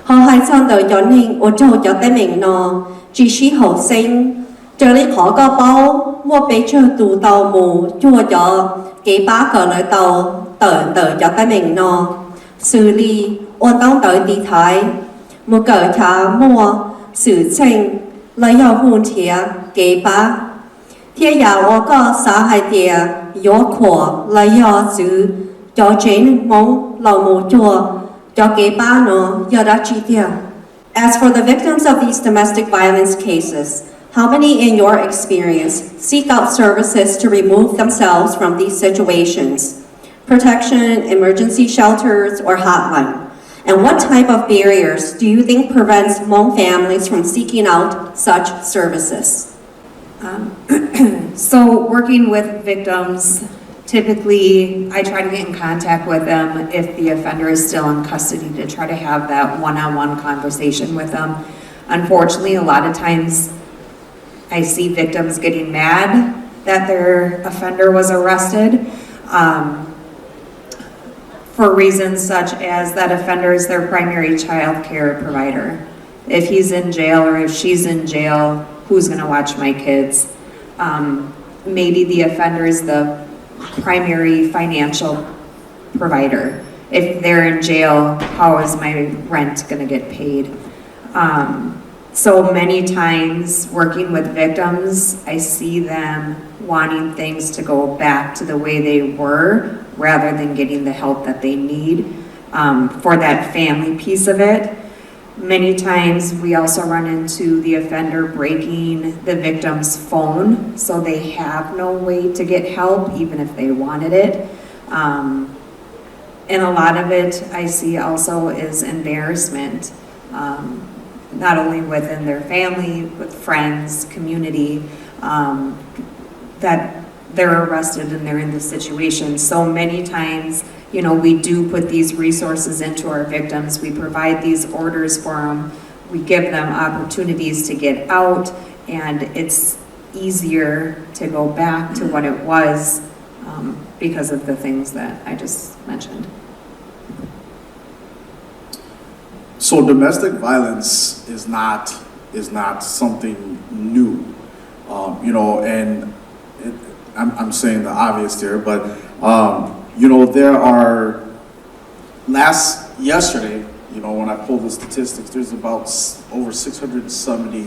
họ hai sang đời cho nên ô châu cho tới mình nó chỉ sĩ hậu sinh chờ lý khó có bao mua bế chờ tù tàu mù chua cho kế bá cờ lợi tàu tờ cho tới mình nó xử lý ôn tông tới đi thái một cờ trả mua xử trình lấy yêu hôn thịa kế bá thế nhà ô có xã hai tìa yếu khổ lấy yêu giữ cho trên mong lòng mù chua cho kế bá nó do đã chi tiêu. As for the victims of these domestic violence cases, how many in your experience seek out services to remove themselves from these situations? Protection, emergency shelters, or hotline? And what type of barriers do you think prevents Hmong families from seeking out such services? So working with victims, typically I try to get in contact with them if the offender is still in custody to try to have that one-on-one conversation with them. Unfortunately, a lot of times I see victims getting mad that their offender was arrested for reasons such as that offender is their primary child care provider. If he's in jail or if she's in jail, who's going to watch my kids? Maybe the offender is the primary financial provider. If they're in jail, how is my rent going to get paid? So many times working with victims, I see them wanting things to go back to the way they were rather than getting the help that they need for that family piece of it. Many times we also run into the offender breaking the victim's phone, so they have no way to get help even if they wanted it. And a lot of it I see also is embarrassment, not only within their family, with friends, community, that they're arrested and they're in this situation. So many times, you know, we do put these resources into our victims. We provide these orders for them. We give them opportunities to get out, and it's easier to go back to what it was because of the things that I just mentioned. So domestic violence is not something new, you know, and I'm saying the obvious there, but you know, there are yesterday, you know, when I pulled the statistics, there's about over 670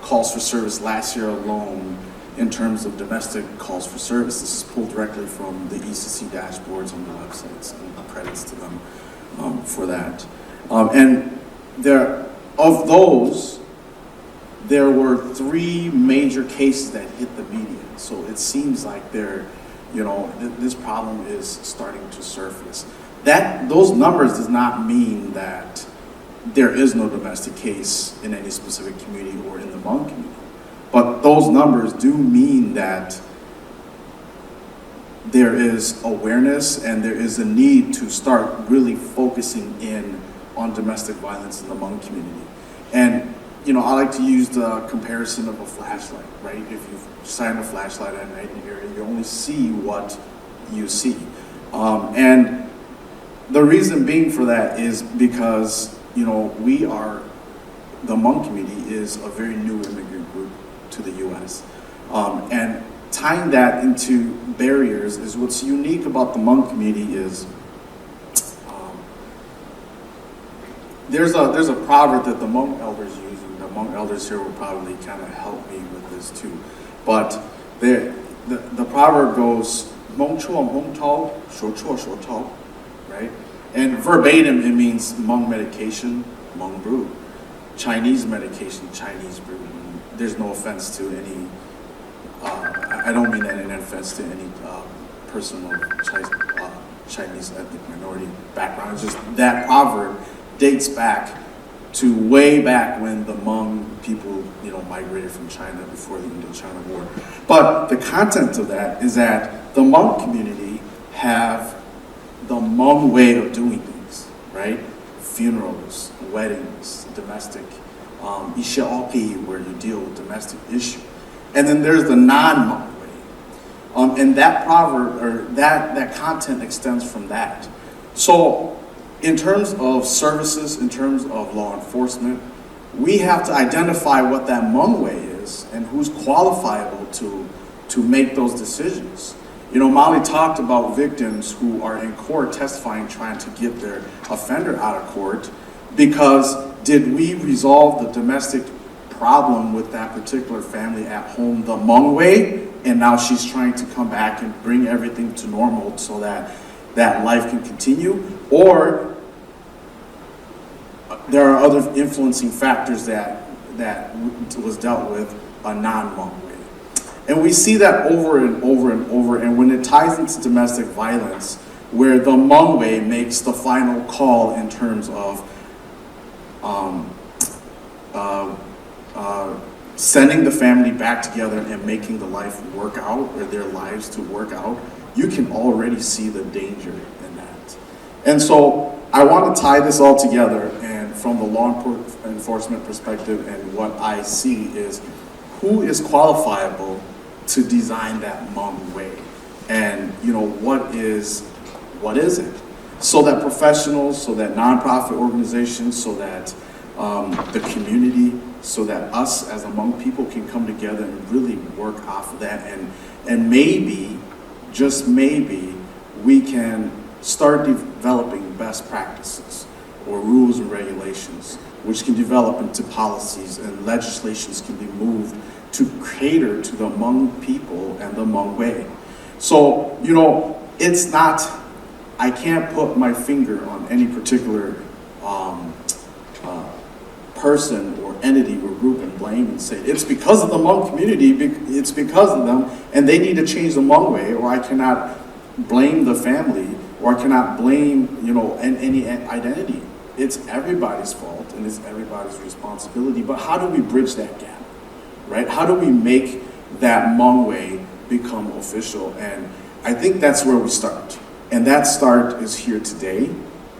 calls for service last year alone in terms of domestic calls for service. This is pulled directly from the ECC dashboards on the websites, and credits to them for that. And of those, there were 3 major cases that hit the media. So it seems like this problem is starting to surface. Those numbers does not mean that there is no domestic case in any specific community or in the Hmong community. But those numbers do mean that there is awareness and there is a need to start really focusing in on domestic violence in the Hmong community. And you know, I like to use the comparison of a flashlight, right? If you shine a flashlight at night in the area, you only see what you see. And the reason being for that is because, you know, the Hmong community is a very new immigrant group to the U.S. And tying that into barriers is what's unique about the Hmong community is there's a proverb that the Hmong elders use. Hmong elders here will probably kind of help me with this too. But the proverb goes, Hmong chua Hmong tao, shuo chua shuo tao, right? And verbatim, it means Hmong medication, Hmong brew. Chinese medication, Chinese brew. And there's no offense to any, I don't mean any offense to any person of Chinese ethnic minority background. It's just that proverb dates back to way back when the Hmong people, you know, migrated from China before the Indochina War. But the content of that is that the Hmong community have the Hmong way of doing things, right? Funerals, weddings, domestic, isha where you deal with domestic issue. And then there's the non-Hmong way. And that proverb, or that content extends from that. So in terms of services, in terms of law enforcement, we have to identify what that Hmong way is and who's qualifiable to make those decisions. You know, Molly talked about victims who are in court testifying, trying to get their offender out of court because did we resolve the domestic problem with that particular family at home the Hmong way, and now she's trying to come back and bring everything to normal so that that life can continue, or there are other influencing factors that was dealt with a non-Hmong way. And we see that over and over and over, and when it ties into domestic violence, where the Hmong way makes the final call in terms of sending the family back together and making the life work out, or their lives to work out, you can already see the danger in that. And so I want to tie this all together, and from the law enforcement perspective, and what I see is who is qualifiable to design that Hmong way, and you know what is it, so that professionals, so that nonprofit organizations, so that the community, so that us as Hmong people can come together and really work off of that, and maybe, just maybe, we can start developing best practices or rules and regulations, which can develop into policies, and legislations can be moved to cater to the Hmong people and the Hmong way. So, you know, it's not, I can't put my finger on any particular person or entity or group and blame and say, it's because of the Hmong community, it's because of them, and they need to change the Hmong way, or I cannot blame the family, or I cannot blame, you know, any identity. It's everybody's fault and it's everybody's responsibility, but how do we bridge that gap, right? How do we make that Hmong way become official? And I think that's where we start. And that start is here today.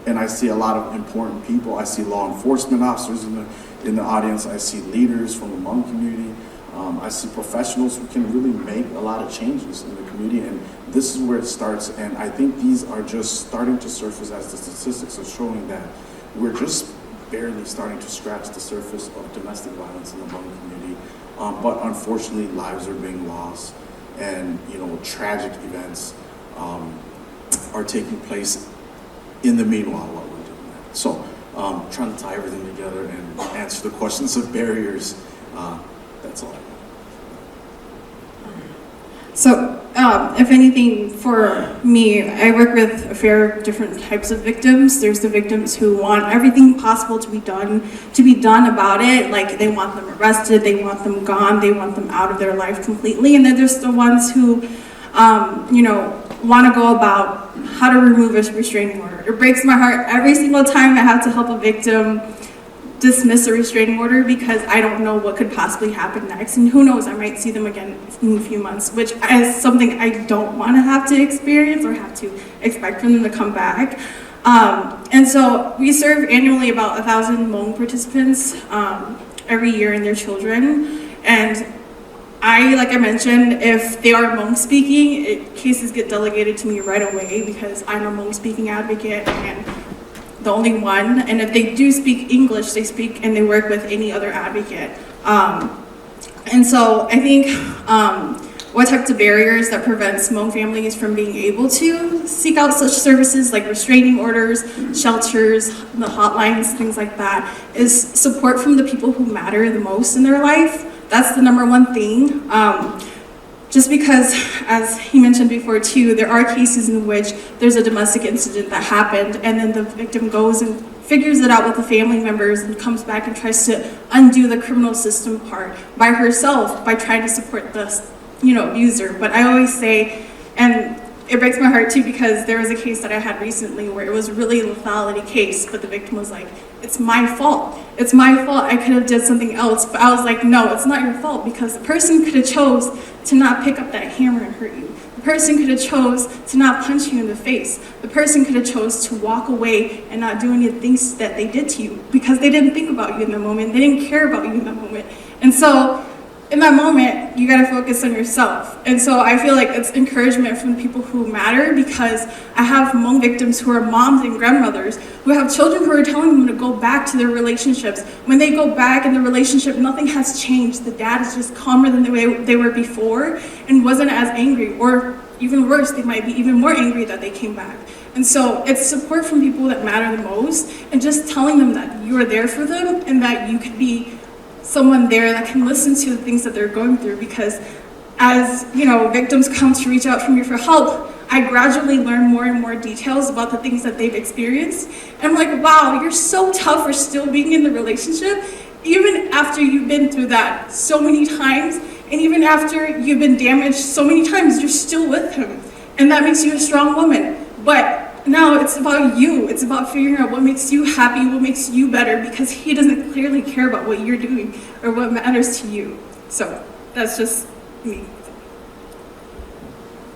And I see a lot of important people. I see law enforcement officers in the audience. I see leaders from the Hmong community. I see professionals who can really make a lot of changes in the community. And this is where it starts. And I think these are just starting to surface as the statistics are showing that we're just barely starting to scratch the surface of domestic violence in the Hmong community. But unfortunately, lives are being lost. And, you know, tragic events are taking place in the meanwhile while we're doing that. So trying to tie everything together and answer the questions of barriers, that's all I got. So if anything, for me, I work with a fair different types of victims. There's the victims who want everything possible to be done about it. Like they want them arrested, they want them gone, they want them out of their life completely. And then there's the ones who, you know, want to go about how to remove a restraining order. It breaks my heart every single time I have to help a victim dismiss a restraining order because I don't know what could possibly happen next, and who knows, I might see them again in a few months, which is something I don't want to have to experience or have to expect for them to come back. And so we serve annually about 1,000 Hmong participants every year and their children, and like I mentioned, if they are Hmong speaking, cases get delegated to me right away because I'm a Hmong speaking advocate and the only one. And if they do speak English, they speak and they work with any other advocate. And so I think what types of barriers that prevents Hmong families from being able to seek out such services like restraining orders, shelters, the hotlines, things like that, is support from the people who matter the most in their life. That's the number one thing. Just because, as he mentioned before too, there are cases in which there's a domestic incident that happened and then the victim goes and figures it out with the family members and comes back and tries to undo the criminal system part by herself by trying to support the, you know, abuser. But I always say, and it breaks my heart too because there was a case that I had recently where it was really a lethality case, but the victim was like, it's my fault. It's my fault. I could have did something else. But I was like, no, it's not your fault because the person could have chose to not pick up that hammer and hurt you. The person could have chose to not punch you in the face. The person could have chose to walk away and not do any of the things that they did to you because they didn't think about you in the moment. They didn't care about you in the moment. And so in that moment, you gotta focus on yourself. And so I feel like it's encouragement from the people who matter, because I have Hmong victims who are moms and grandmothers who have children who are telling them to go back to their relationships. When they go back in the relationship, nothing has changed. The dad is just calmer than the way they were before and wasn't as angry, or even worse, they might be even more angry that they came back. And so it's support from people that matter the most, and just telling them that you are there for them and that you could be someone there that can listen to the things that they're going through. Because as victims come to reach out for me for help, I gradually learn more and more details about the things that they've experienced. And I'm like, wow, you're so tough for still being in the relationship, even after you've been through that so many times, and even after you've been damaged so many times, you're still with him. And that makes you a strong woman. But now it's about you. It's about figuring out what makes you happy, what makes you better, because he doesn't clearly care about what you're doing or what matters to you. So that's just me.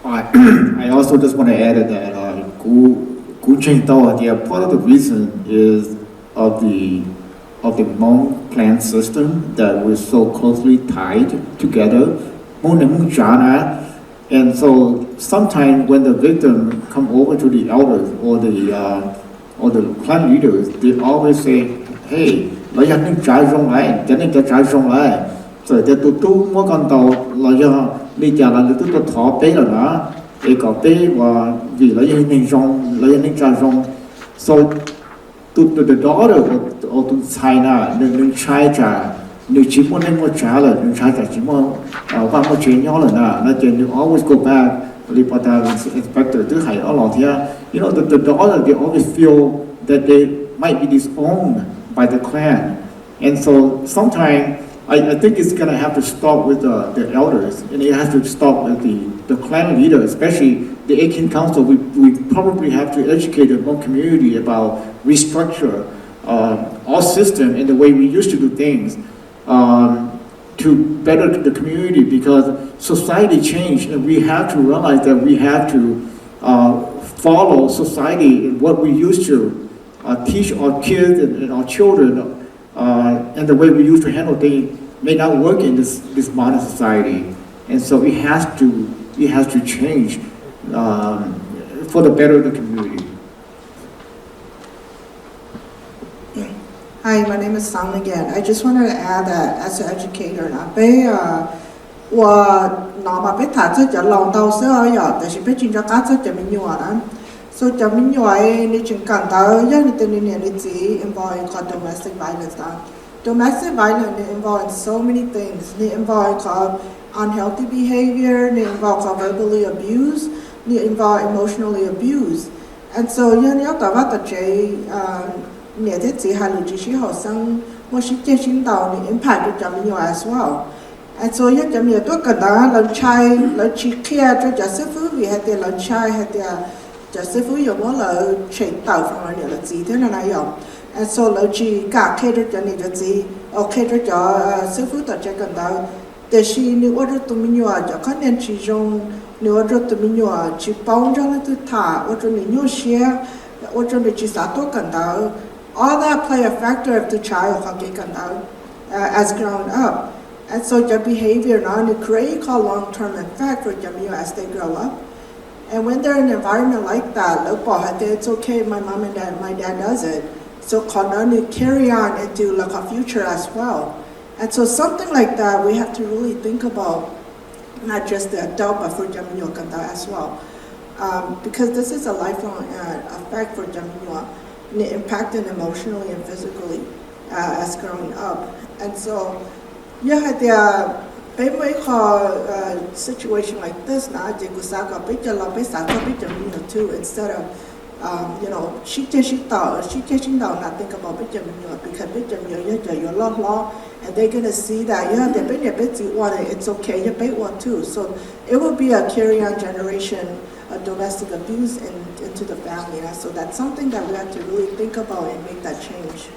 I also just want to add that part of the reason is of the Hmong clan system that we're so closely tied together. And so sometimes when the victim come over to the elders or the clan leaders, they always say, "Hey, lấy dân nên trái rong lại, dân nên trái rong lại." Rồi để tụi mỗi con tàu lấy cho đi trả lại tụi thọ bé rồi đó, để có bé và vì lấy dân nên trái rong. So the daughter or to China, nên trai trả. Nếu chỉ muốn nên mua trả là nên trai trả chỉ muốn qua mua chuyện nhỏ là nó chuyện you always go back report inspector thứ hai ở lò thì the daughter they always feel that they might be disowned by the clan, and so sometimes I think it's gonna have to start with the elders, and it has to start with the clan leader, especially the Akin Council. We probably have to educate the Hmong community about restructure our system and the way we used to do things. To better the community, because society changed, and we have to realize that we have to follow society and what we used to teach our kids and our children, and the way we used to handle things may not work in this modern society, and so it has to change for the better of the community. Hi, my name is Sam again. I just wanted to add that as an educator, so domestic violence. Domestic violence involves so many things. It involves unhealthy behavior, it involves verbally abuse, it involves emotionally abuse. And so impact as well. And so and so lỡ chỉ cả khi được cho nên cho gì, khi được cho sư phụ tập cho cần đó, để khi nếu ở tụi mình nhớ cho con nên chỉ dùng nếu ở tụi mình nhớ chỉ bao nhiêu là tụi thả, ở tụi mình nhớ share, ở tụi mình chỉ sát tốt cần đó, all that play a factor of the child how they cần đó as grown up, and so their behavior now it create a long-term effect for them as they grow up. And when they're in an environment like that, it's okay. My mom and my dad does it. So continue to carry on into like a future as well. And so something like that, we have to really think about not just the adult, but for Jaminyo Kanda as well. Because this is a lifelong effect for Jaminyo, impacting emotionally and physically as growing up. And so, situation like this, too, instead of she thought not think about because and they're gonna see that it's okay too. So it will be a carry-on generation of domestic abuse into the family. So that's something that we have to really think about and make that change.